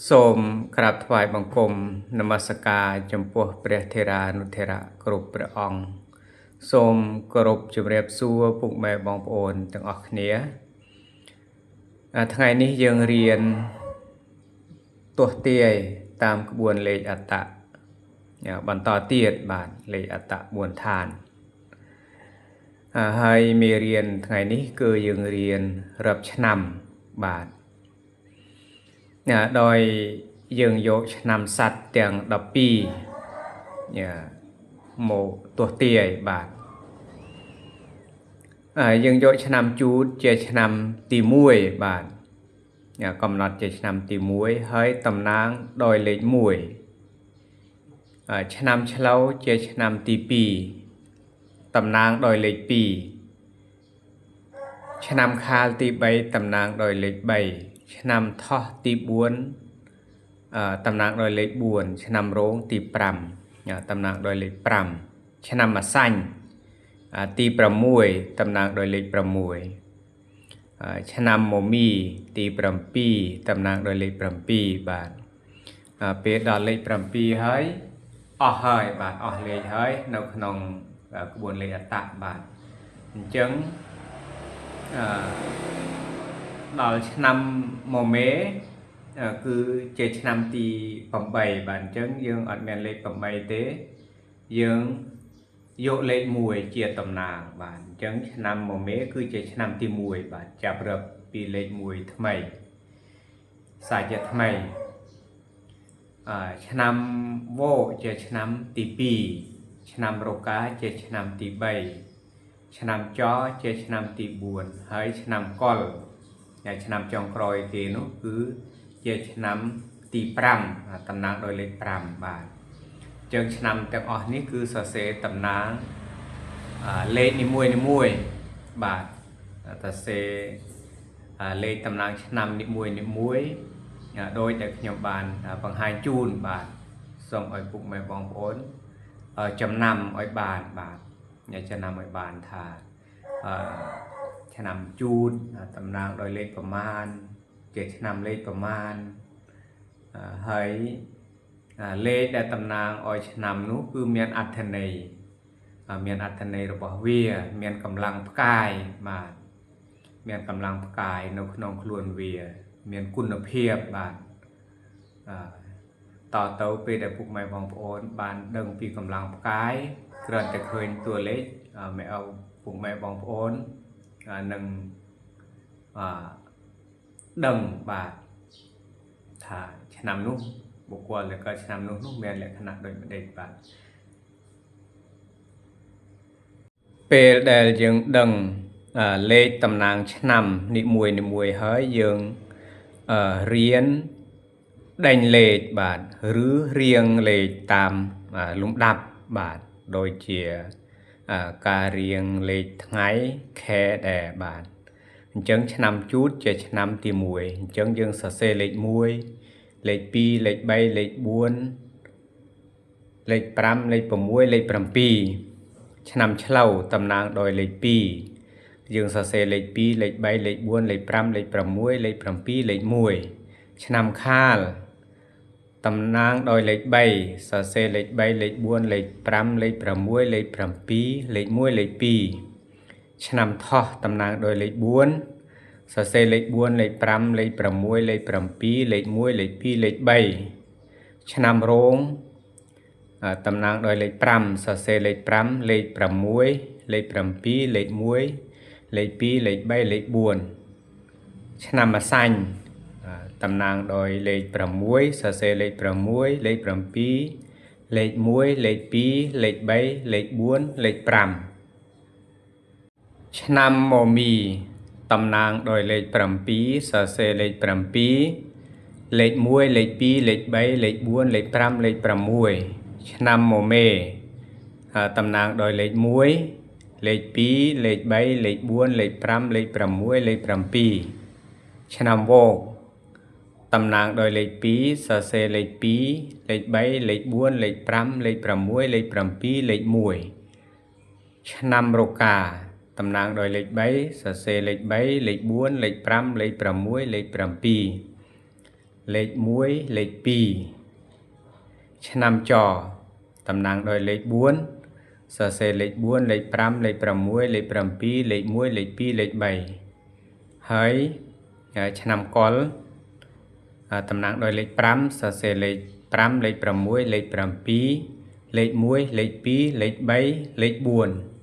សូមក្រាបថ្វាយបង្គំនមស្ការចំពោះព្រះថេរានុថេរៈគ្រប់ព្រះអង្គសូមគោរពជម្រាបសួរពុកម៉ែបងប្អូនទាំងអស់គ្នាថ្ងៃនេះយើងរៀនទស្សទាយតាមក្បួនលេខអត្តៈបន្តទៀតបាទលេខអត្តៈ4ឋានហើយមេរៀនថ្ងៃនេះគឺយើងរៀនរាប់ឆ្នាំបាទដោយយើងយកឆ្នាំស័ត្វទាំង12មកទស្សទាយបាទយើងយកឆ្នាំជូតជាឆ្នាំទី1បាទកំណត់ជាឆ្នាំទី1ហើយតំណាងដោយលេខ1ឆ្នាំឆ្លូវជាឆ្នាំទី2តំណាងដោយលេខ2ឆ្នាំខាលទី3តំណាងដោយលេខ3ឆ្នាំថោះទី4តំណាងដោយលេខ4ឆ្នាំរោងទី5តំណាងដោយលេខ5ឆ្នាំម្សាញ់ទី6តំណាងដោយលេខ6ឆ្នាំមមីទី7តំណាងដោយលេខ7បាទពេលដល់លេខ7ហើយអស់ហើយបាទអស់លេខហើយនៅក្នុងក្បួនលេខអត្តៈបាទអញ្ចឹងដល់ឆ្នាំមមេគឺជាឆ្នាំទី8បាទអញ្ចឹងយើងអត់មានលេខ8ទេយើងយកលេខ1ជាតំណាងបាទអញ្ចឹងឆ្នាំមមេគឺជាឆ្នាំទី1បាទចាប់រាប់ពីលេខ1ថ្មីសាជាថ្មីឆ្នាំវោជាឆ្នាំទី2ឆ្នាំរោកាជាឆ្នាំទី3ឆ្នាំចជាឆ្នាំទី4ហើយឆ្នាំកុលឆ្នាំចុងក្រោយគេនោះគឺជាឆ្នាំទី5តំណាងដោយលេខ5បាទអញ្ចឹងឆ្នាំទាំងអស់នេះគឺសរសេរតំណាងលេខនីមួយបាទសរសេរលេខតំណាងឆ្នាំនីមួយដោយដែលខ្ញុំបានបង្ហាញជូនបាទសូមឲ្យពុកម៉ែបងប្អូនចំណាំឲ្យបានបាទចំណាំឲ្យបានថាឆ្នាំជូតតំណាងដោយលេខប្រមាណជាឆ្នាំលេខប្រមាណហើយលេខដែលតំណាងឲ្យឆ្នាំនោះគឺមានអត្ថន័យរបស់វាមានកម្លាំងផ្កាយបាទមានកម្លាំងផ្កាយនៅក្នុងខ្លួនវាមានគុណភាពបាទតទៅពេលដែលពុកម៉ែបងប្អូនបានដឹងពីកម្លាំងផ្កាយគ្រាន់តែឃើញតួលេខមិនឲ្យពុកម៉ែបងប្អូននឹងដឹងបាទថាឆ្នាំនោះបុគ្គលដែលកើតឆ្នាំនោះមានលក្ខណៈដូចម្ដេចបាទពេលដែលយើងដឹងលេខតំណាងឆ្នាំនីមួយហើយយើងរៀនដេញលេខបាទឬរៀងលេខតាមលំដាប់បាទដូចជាការរៀងលេខថ្ងៃខែដែរបាទអញ្ចឹងឆ្នាំជូតជាឆ្នាំទី1អញ្ចឹងយើងសរសេរលេខ1លេខ2លេខ3លេខ4លេខ5លេខ6លេខ7ឆ្នាំឆ្លូវតំណាងដោយលេខ2យើងសរសេរលេខ2លេខ3លេខ4លេខ5លេខ6លេខ7លេខ1ឆ្នាំខាលតំណាងដោយលេខ3សរសេរលេខ3លេខ4លេខ5លេខ6លេខ7លេខ1លេខ2ឆ្នាំថោះតំណាងដោយលេខ4សរសេរលេខ4លេខ5លេខ6លេខ7លេខ1លេខ2លេខ3ឆ្នាំរោងតំណាងដោយលេខ5សរសេរលេខ5លេខ6លេខ7លេខ1លេខ2លេខ3លេខ4ឆ្នាំម្សាញ់តំណាងដោយលេខ6សរសេរលេខ6លេខ7លេខ1លេខ2លេខ3លេខ4លេខ5ឆ្នាំមមីតំណាងដោយលេខ7សរសេរលេខ7លេខ1លេខ2លេខ3លេខ4លេខ5លេខ6ឆ្នាំមមេតំណាងដោយលេខ1លេខ2លេខ3លេខ4លេខ5លេខ6លេខ7ឆ្នាំវោកតំណាងដោយលេខ2សរសេរលេខ2លេខ3លេខ4លេខ5លេខ6លេខ7លេខ1ឆ្នាំរោកាតំណាងដោយលេខ3សរសេរលេខ3លេខ4លេខ5លេខ6លេខ7 លេខ1លេខ2ឆ្នាំចតំណាងដោយលេខ4សរសេរលេខ4លេខ5លេខ6លេខ7លេខ1លេខ2លេខ3ហើយឆ្នាំកុលតំណាងដោយលេខ5សរសេរលេខ5លេខ6លេខ7លេខ1លេខ2លេខ3លេខ4